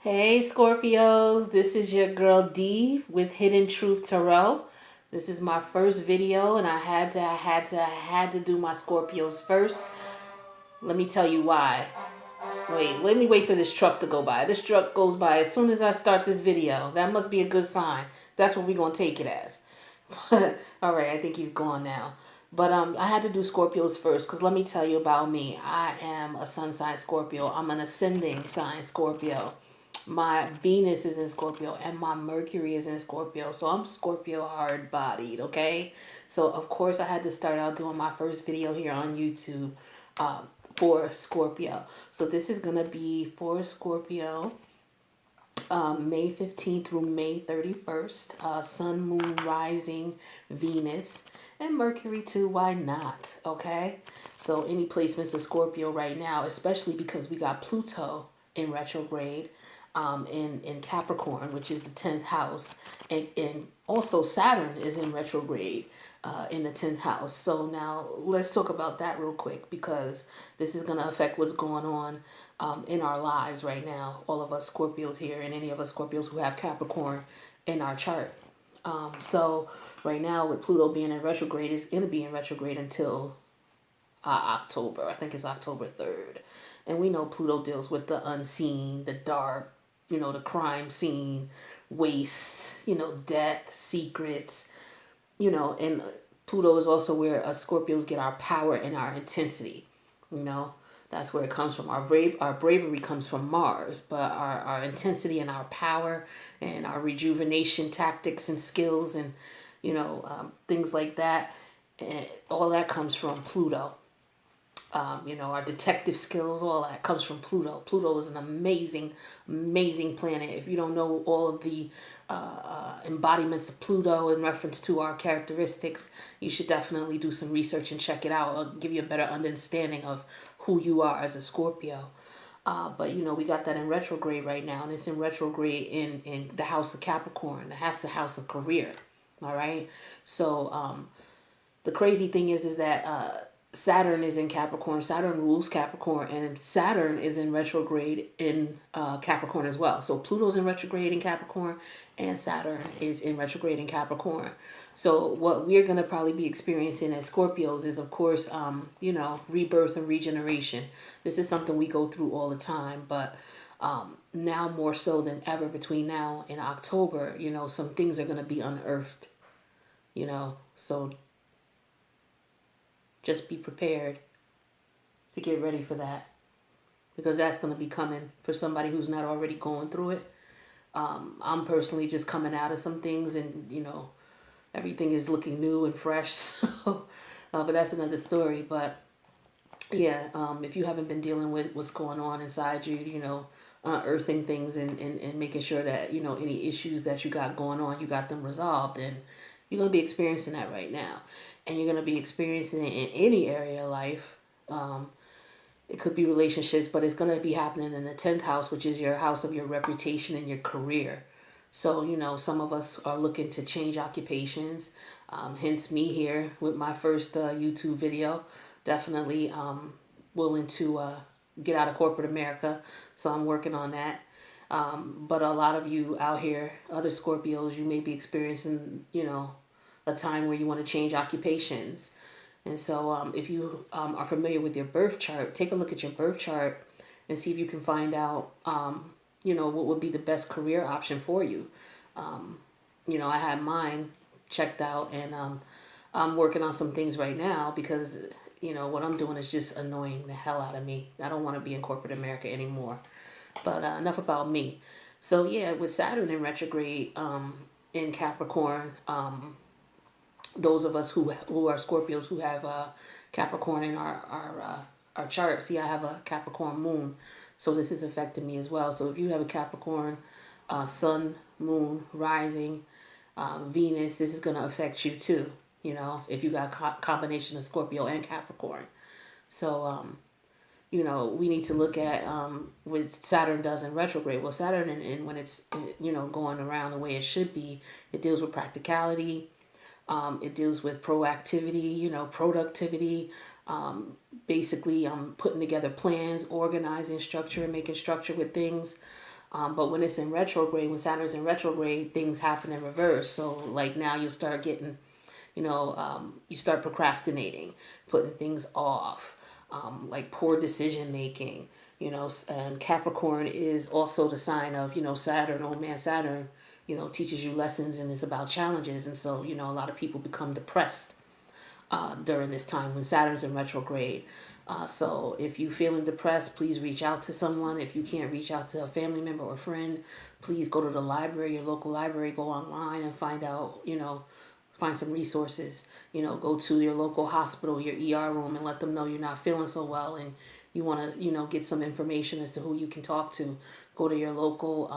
Hey Scorpios, this is your girl D with Hidden Truth Tarot. This is my first video and I had to do my Scorpios first. Let me tell you why. Let me wait for this truck to go by. This truck goes by as soon as I start this video. That must be a good sign. That's what we're going to take it as. All right, I think he's gone now. But I had to do Scorpios first because let me tell you about me. I am a sun sign Scorpio. I'm an ascending sign Scorpio. My Venus is in Scorpio and my Mercury is in Scorpio. So I'm Scorpio hard bodied, okay? So of course I had to start out doing my first video here on YouTube for Scorpio. So this is going to be for Scorpio May 15th through May 31st. Sun, Moon, Rising, Venus, and Mercury too. Why not? Okay? So any placements of Scorpio right now, especially because we got Pluto in retrograde in Capricorn, which is the 10th house, and also Saturn is in retrograde in the 10th house. So now let's talk about that real quick because this is going to affect what's going on in our lives right now. All of us Scorpios here and any of us Scorpios who have Capricorn in our chart. So right now with Pluto being in retrograde, it's going to be in retrograde until October. I think it's October 3rd. And we know Pluto deals with the unseen, the dark, the crime scene, waste, death, secrets, and Pluto is also where us Scorpios get our power and our intensity. That's where it comes from. Our bravery comes from Mars, but our intensity and our power and our rejuvenation tactics and skills and, things like that, and all that comes from Pluto. Our detective skills, all that comes from Pluto. Pluto is an amazing, amazing planet. If you don't know all of the embodiments of Pluto in reference to our characteristics, you should definitely do some research and check it out. It'll give you a better understanding of who you are as a Scorpio. But we got that in retrograde right now, and it's in retrograde in the house of Capricorn. That's the house of career. All right. So the crazy thing is that Saturn is in Capricorn. Saturn rules Capricorn, and Saturn is in retrograde in Capricorn as well. So Pluto's in retrograde in Capricorn, and Saturn is in retrograde in Capricorn. So what we're going to probably be experiencing as Scorpios is, of course, rebirth and regeneration. This is something we go through all the time, but now more so than ever between now and October, some things are going to be unearthed, so just be prepared to get ready for that because that's going to be coming for somebody who's not already going through it. I'm personally just coming out of some things and, everything is looking new and fresh. So, but that's another story. But yeah, if you haven't been dealing with what's going on inside you, unearthing things and making sure that, any issues that you got going on, you got them resolved, and you're going to be experiencing that right now. And you're going to be experiencing it in any area of life. It could be relationships, but it's going to be happening in the 10th house, which is your house of your reputation and your career. So, some of us are looking to change occupations. Hence me here with my first YouTube video. Definitely willing to get out of corporate America. So I'm working on that. But a lot of you out here, other Scorpios, you may be experiencing, a time where you want to change occupations. And so if you are familiar with your birth chart, take a look at your birth chart and see if you can find out, what would be the best career option for you. I had mine checked out and I'm working on some things right now because, what I'm doing is just annoying the hell out of me. I don't want to be in corporate America anymore. But enough about me. So yeah, with Saturn in retrograde in Capricorn, those of us who are Scorpios who have Capricorn in our chart. See, I have a Capricorn moon, so this is affecting me as well. So if you have a Capricorn sun, moon, rising, Venus, this is going to affect you too. If you got a combination of Scorpio and Capricorn. So we need to look at what Saturn does in retrograde. Well, Saturn and when it's going around the way it should be, it deals with practicality. It deals with proactivity, productivity. Basically, putting together plans, organizing structure, and making structure with things. But when it's in retrograde, when Saturn's in retrograde, things happen in reverse. So like now you'll start getting, you start procrastinating, putting things off, like poor decision making, and Capricorn is also the sign of, Saturn, old man Saturn, teaches you lessons and is about challenges. And so, a lot of people become depressed during this time when Saturn's in retrograde. So if you're feeling depressed, please reach out to someone. If you can't reach out to a family member or friend, please go to the library, your local library, go online and find out, find some resources. Go to your local hospital, your ER room, and let them know you're not feeling so well and you want to, get some information as to who you can talk to. Go to your local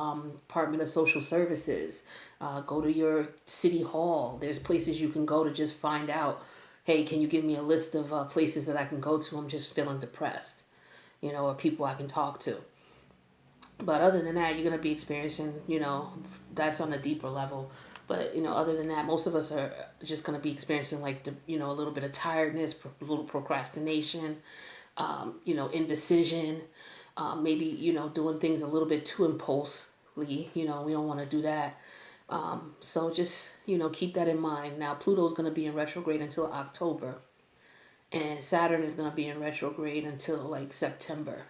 Department of Social Services. Go to your city hall. There's places you can go to just find out, hey, can you give me a list of places that I can go to? I'm just feeling depressed, or people I can talk to. But other than that, you're going to be experiencing, that's on a deeper level. But, other than that, most of us are just going to be experiencing like, a little bit of tiredness, a little procrastination, indecision, maybe, doing things a little bit too impulsively. We don't want to do that. So just, keep that in mind. Now, Pluto's going to be in retrograde until October. And Saturn is going to be in retrograde until like September.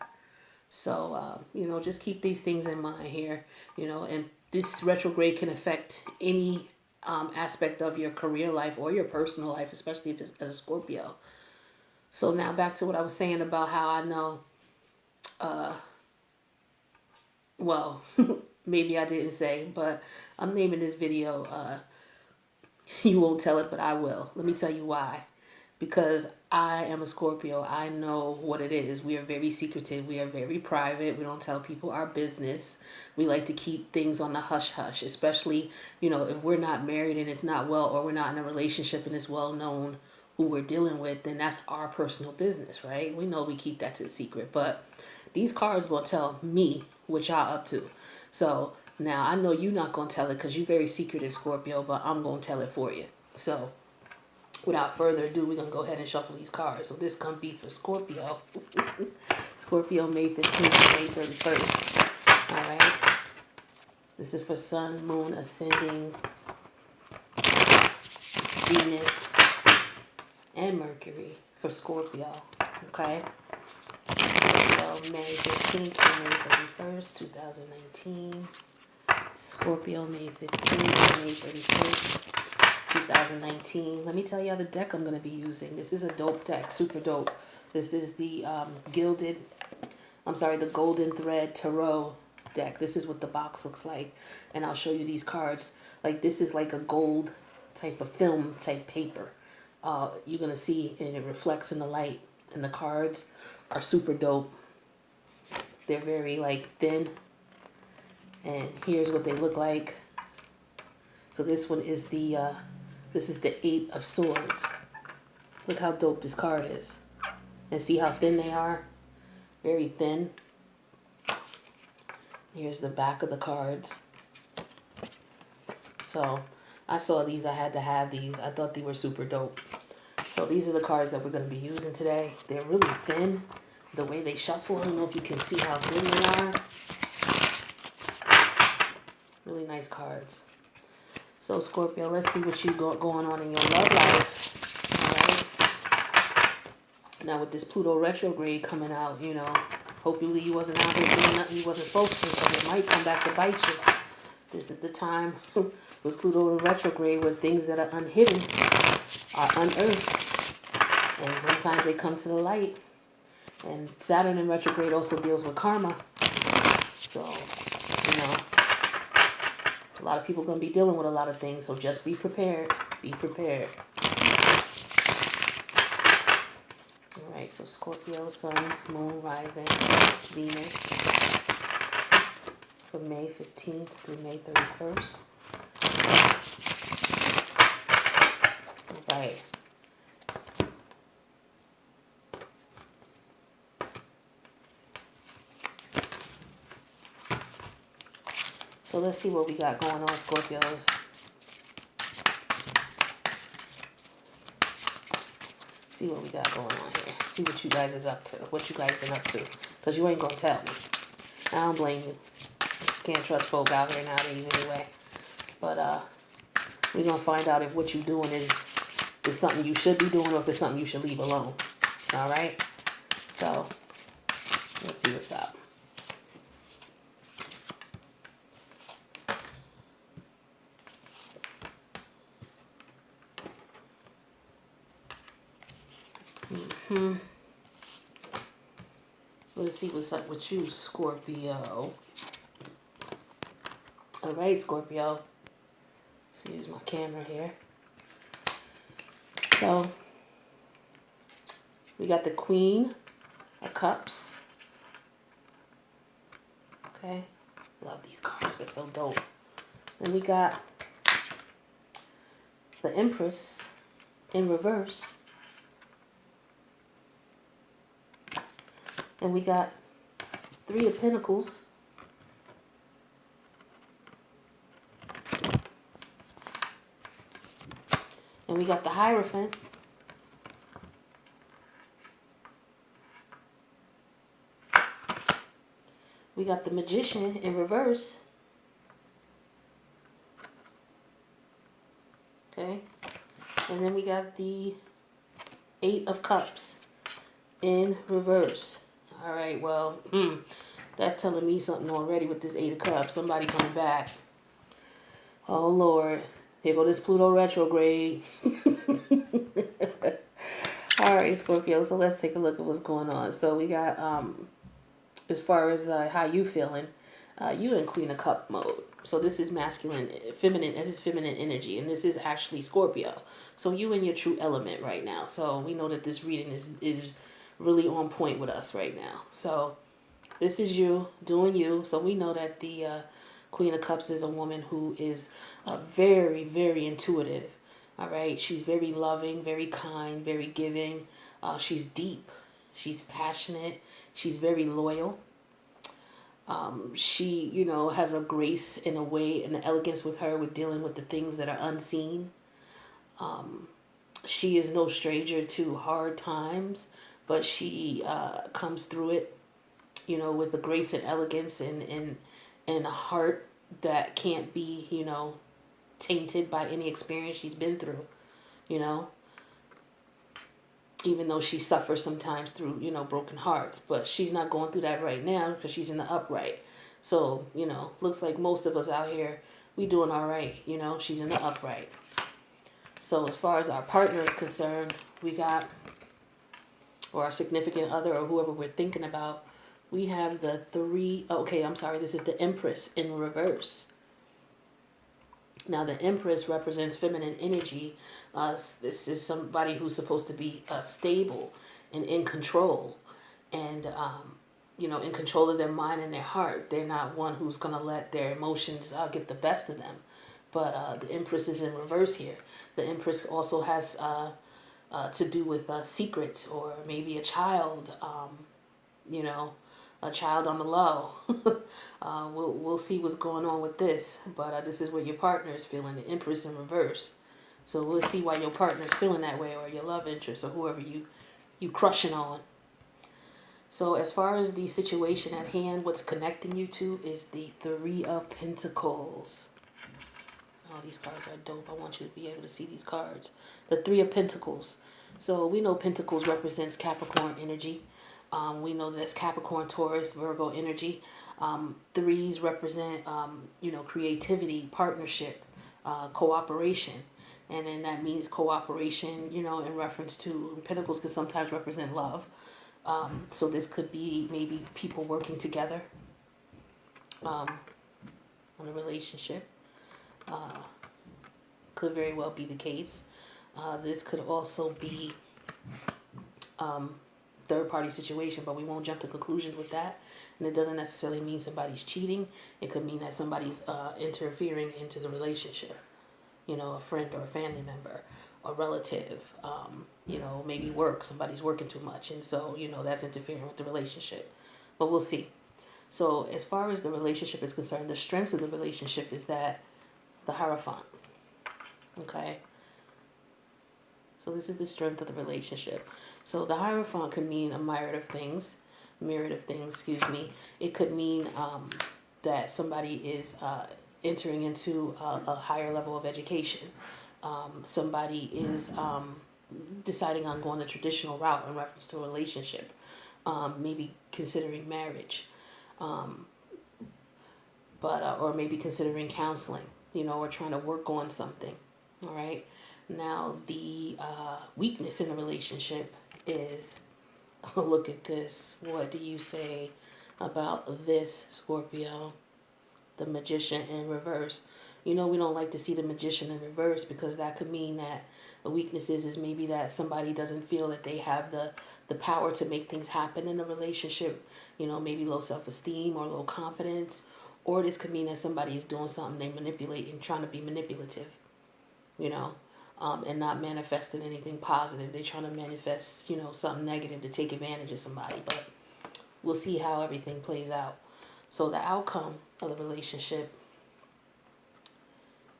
So, just keep these things in mind here, and this retrograde can affect any aspect of your career life or your personal life, especially if it's as a Scorpio. So now back to what I was saying about how I know, well, maybe I didn't say, but I'm naming this video, You Won't Tell It, But I Will. Let me tell you why. Because I am a Scorpio. I know what it is. We are very secretive. We are very private. We don't tell people our business. We like to keep things on the hush-hush, especially, if we're not married and it's not well, or we're not in a relationship and it's well known who we're dealing with, then that's our personal business, right? We know we keep that to secret. But these cards will tell me what y'all up to. So now I know you're not going to tell it because you're very secretive, Scorpio, but I'm going to tell it for you. So without further ado, we're going to go ahead and shuffle these cards. So this can be for Scorpio. Scorpio, May 15th to May 31st. All right. This is for Sun, Moon, Ascending, Venus, and Mercury for Scorpio. Okay. Scorpio, May 15th to May 31st, 2019. Scorpio, May 15th to May 31st. 2019. Let me tell you how the deck I'm going to be using. This is a dope deck, super dope. This is the the Golden Thread Tarot deck. This is what the box looks like. And I'll show you these cards. Like this is like a gold type of film type paper. You're going to see, and it reflects in the light. And the cards are super dope. They're very like thin. And here's what they look like. So this one is this is the 8 of Swords. Look how dope this card is. And see how thin they are? Very thin. Here's the back of the cards. So I saw these. I had to have these. I thought they were super dope. So these are the cards that we're going to be using today. They're really thin. The way they shuffle, I don't know if you can see how thin they are. Really nice cards. So Scorpio, let's see what you got going on in your love life. All right. Now with this Pluto retrograde coming out, hopefully he wasn't out here doing nothing he wasn't supposed to, so it might come back to bite you. This is the time with Pluto retrograde where things that are unhidden are unearthed. And sometimes they come to the light. And Saturn in retrograde also deals with karma. So, a lot of people are going to be dealing with a lot of things, so just be prepared. Be prepared. All right, so Scorpio, Sun, Moon, Rising, Venus from May 15th through May 31st. All right. So let's see what we got going on, Scorpios. See what we got going on here. See what you guys is up to. What you guys been up to. Because you ain't going to tell me. I don't blame you. Can't trust folk out here nowadays anyway. But we're going to find out if what you're doing is something you should be doing or if it's something you should leave alone. All right? So, let's see what's up. Let's see what's up with you, Scorpio. All right, Scorpio. Let's use my camera here. So, we got the Queen of Cups. Okay. Love these cards. They're so dope. Then we got the Empress in reverse. And we got Three of Pentacles. And we got the Hierophant. We got the Magician in reverse. Okay. And then we got the Eight of Cups in reverse. All right, well, that's telling me something already with this Eight of Cups. Somebody coming back. Oh, Lord. Here go this Pluto retrograde. All right, Scorpio. So let's take a look at what's going on. So we got, as far as how you feeling, you in Queen of Cup mode. So this is masculine, feminine. This is feminine energy, and this is actually Scorpio. So you in your true element right now. So we know that this reading is really on point with us right now. So this is you doing you. So we know that the Queen of Cups is a woman who is very, very intuitive. All right. She's very loving, very kind, very giving. She's deep. She's passionate. She's very loyal. She, you know, has a grace in a way and an elegance with her with dealing with the things that are unseen. She is no stranger to hard times, but she comes through it, you know, with a grace and elegance and a heart that can't be, you know, tainted by any experience she's been through, you know. Even though she suffers sometimes through, you know, broken hearts. But she's not going through that right now because she's in the upright. So, you know, looks like most of us out here, we doing all right, you know. She's in the upright. So as far as our partner is concerned, we got, or our significant other or whoever we're thinking about, we have the this is the Empress in reverse. Now, the Empress represents feminine energy. This is somebody who's supposed to be stable and in control. And, you know, in control of their mind and their heart. They're not one who's going to let their emotions get the best of them. But the Empress is in reverse here. The Empress also has to do with secrets or maybe a child, you know, a child on the low. We'll see what's going on with this, but this is what your partner is feeling, the Empress in reverse. So we'll see why your partner is feeling that way, or your love interest, or whoever you crushing on. So as far as the situation at hand, what's connecting you to is the Three of Pentacles. Oh, these cards are dope. I want you to be able to see these cards. The Three of Pentacles. So we know Pentacles represents Capricorn energy. We know that's Capricorn, Taurus, Virgo energy. Threes represent, you know, creativity, partnership, cooperation. And then that means cooperation, you know, in reference to Pentacles can sometimes represent love. So this could be maybe people working together on a relationship. Could very well be the case. This could also be third-party situation, but we won't jump to conclusions with that. And it doesn't necessarily mean somebody's cheating. It could mean that somebody's interfering into the relationship. You know, a friend or a family member, a relative, you know, maybe work. Somebody's working too much. And so, you know, that's interfering with the relationship. But we'll see. So as far as the relationship is concerned, the strengths of the relationship is that the Hierophant. Okay? So this is the strength of the relationship. So the Hierophant could mean a myriad of things. It could mean that somebody is entering into a higher level of education. Somebody is deciding on going the traditional route in reference to a relationship, maybe considering marriage, or maybe considering counseling, or trying to work on something. All right. Now, the weakness in the relationship is, look at this. What do you say about this, Scorpio? The Magician in reverse. We don't like to see the Magician in reverse because that could mean that the weakness is maybe that somebody doesn't feel that they have the power to make things happen in a relationship. Maybe low self-esteem or low confidence. Or this could mean that somebody is doing something they manipulate and trying to be manipulative, and not manifesting anything positive. They're trying to manifest, something negative to take advantage of somebody. But we'll see how everything plays out. So the outcome of the relationship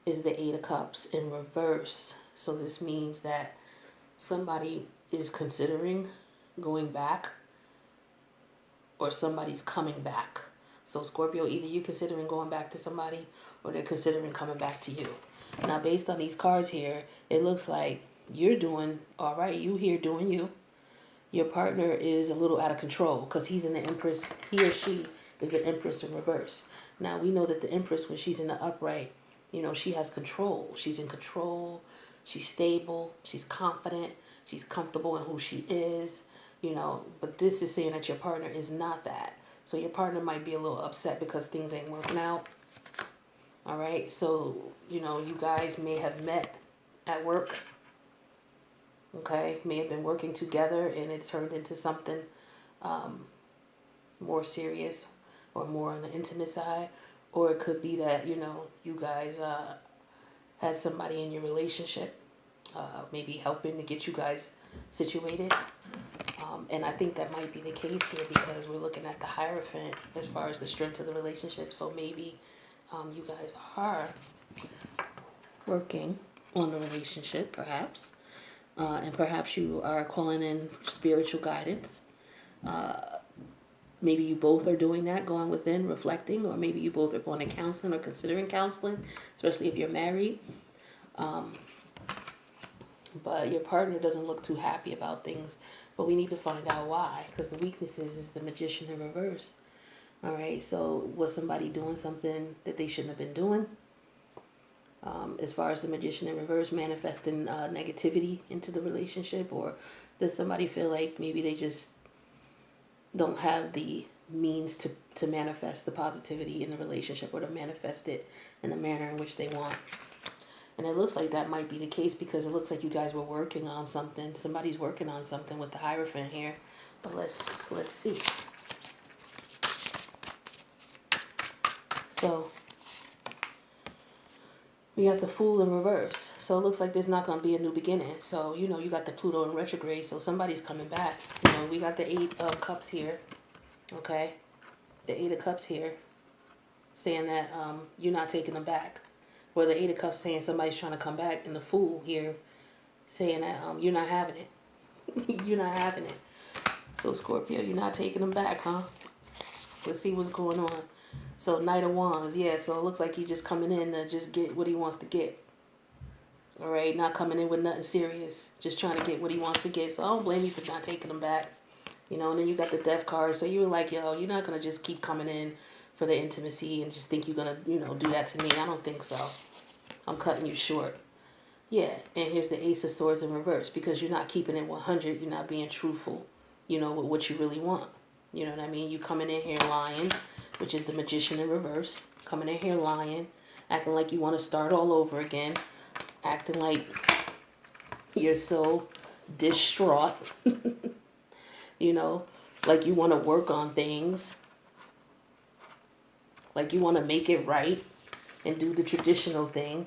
is the Eight of Cups in reverse. So this means that somebody is considering going back or somebody's coming back. So Scorpio, either you're considering going back to somebody or they're considering coming back to you. Now, based on these cards here, it looks like you're doing all right. You here doing you. Your partner is a little out of control because he's in the Empress. He or she is the Empress in reverse. Now, we know that the Empress, when she's in the upright, she has control. She's in control. She's stable. She's confident. She's comfortable in who she is, But this is saying that your partner is not that. So your partner might be a little upset because things ain't working out. All right. So, you guys may have met at work. Okay. May have been working together and it turned into something more serious or more on the intimate side. Or it could be that, you guys had somebody in your relationship maybe helping to get you guys situated. And I think that might be the case here because we're looking at the Hierophant as far as the strength of the relationship. So maybe you guys are working on the relationship, perhaps. And perhaps you are calling in spiritual guidance. Maybe you both are doing that, going within, reflecting, or maybe you both are going to counseling or considering counseling, especially if you're married. But your partner doesn't look too happy about things. But we need to find out why, because the weakness is the Magician in reverse. All right, so was somebody doing something that they shouldn't have been doing? As far as the Magician in reverse, manifesting negativity into the relationship, or does somebody feel like maybe they just don't have the means to manifest the positivity in the relationship or to manifest it in the manner in which they want? And it looks like that might be the case because it looks like you guys were working on something. Somebody's working on something with the Hierophant here. But let's see. So we got the Fool in reverse. So it looks like there's not going to be a new beginning. So, you got the Pluto in retrograde. So somebody's coming back. We got the Eight of Cups here. Okay. The Eight of Cups here. Saying that you're not taking them back. Or the Eight of Cups saying somebody's trying to come back. And the Fool here saying that you're not having it. You're not having it. So Scorpio, you're not taking them back, huh? Let's see what's going on. So Knight of Wands, yeah. So it looks like he's just coming in to just get what he wants to get. All right, not coming in with nothing serious. Just trying to get what he wants to get. So I don't blame you for not taking them back. And then you got the Death card. So you were like, yo, you're not going to just keep coming in for the intimacy and just think you're going to, do that to me. I don't think so. I'm cutting you short. Yeah, and here's the Ace of Swords in reverse because you're not keeping it 100. You're not being truthful, with what you really want. You know what I mean? You coming in here lying, which is the Magician in reverse. Coming in here lying, acting like you want to start all over again. Acting like you're so distraught. Like you want to work on things. Like you want to make it right and do the traditional thing.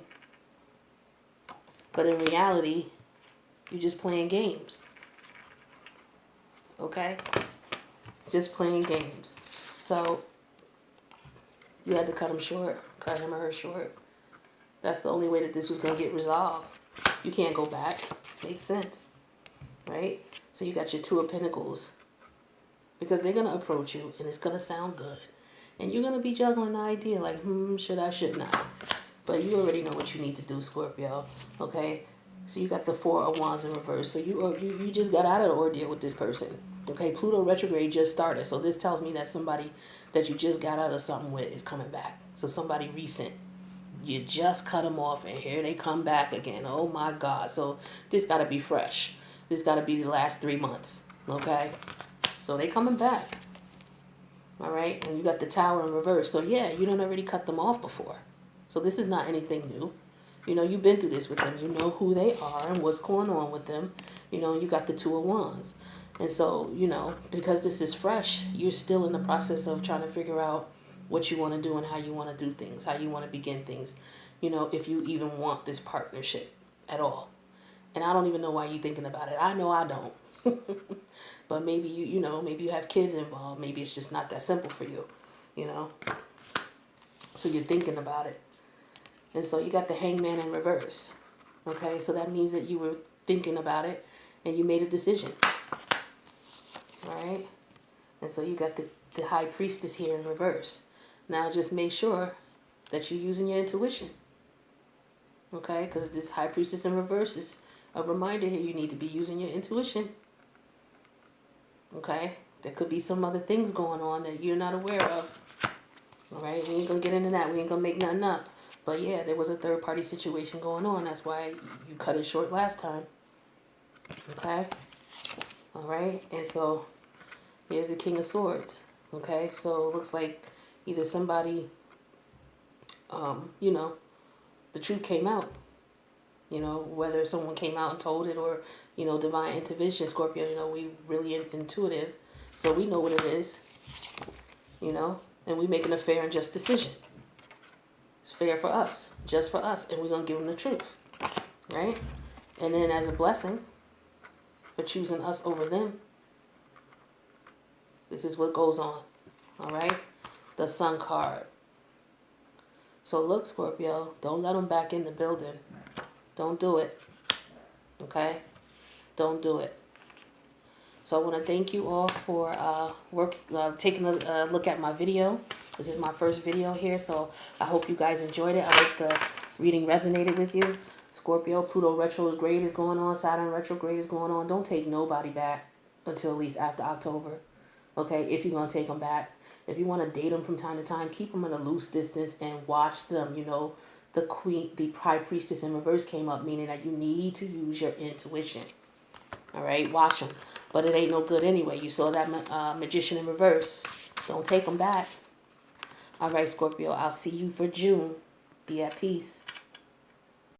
But in reality, you're just playing games. Okay? Just playing games. So, you had to cut him short. Cut him or her short. That's the only way that this was going to get resolved. You can't go back. Makes sense. Right? So you got your Two of Pentacles. Because they're going to approach you and it's going to sound good. And you're going to be juggling the idea like, should I, should not. But you already know what you need to do, Scorpio. Okay? So you got the Four of Wands in reverse. So you just got out of the ordeal with this person. Okay? Pluto retrograde just started. So this tells me that somebody that you just got out of something with is coming back. So somebody recent. You just cut them off and here they come back again. Oh my God. So this got to be fresh. This got to be the last 3 months. Okay? So they coming back. All right? And you got the Tower in reverse. So yeah, you done already cut them off before. So this is not anything new. You know, you've been through this with them. You know who they are and what's going on with them. You know, you got the Two of Wands. And so, you know, because this is fresh, you're still in the process of trying to figure out what you want to do and how you want to do things, how you want to begin things. You know, if you even want this partnership at all. And I don't even know why you're thinking about it. I know I don't. But maybe you know, maybe you have kids involved. Maybe it's just not that simple for you, you know. So you're thinking about it. And so you got the Hangman in reverse. Okay, so that means that you were thinking about it and you made a decision. All right? And so you got the High Priestess here in reverse. Now just make sure that you're using your intuition. Okay, because this High Priestess in reverse is a reminder here you need to be using your intuition. Okay, there could be some other things going on that you're not aware of. All right, we ain't going to get into that. We ain't going to make nothing up. But yeah, there was a third party situation going on. That's why you cut it short last time. Okay? All right? And so here's the King of Swords. Okay? So it looks like either somebody, you know, the truth came out. You know, whether someone came out and told it or, you know, divine intervention, Scorpio, you know, we really intuitive. So we know what it is. You know? And we making a fair and just decision. It's fair for us, just for us, and we're going to give them the truth, right? And then as a blessing for choosing us over them, this is what goes on, all right? The Sun card. So look, Scorpio, don't let them back in the building. Don't do it, okay? Don't do it. So I want to thank you all for taking a look at my video. This is my first video here, so I hope you guys enjoyed it. I hope the reading resonated with you. Scorpio, Pluto retrograde is going on. Saturn retrograde is going on. Don't take nobody back until at least after October, okay, if you're going to take them back. If you want to date them from time to time, keep them at a loose distance and watch them. You know, the High Priestess in reverse came up, meaning that you need to use your intuition. All right, watch them. But it ain't no good anyway. You saw that Magician in reverse. Don't take them back. All right, Scorpio, I'll see you for June. Be at peace.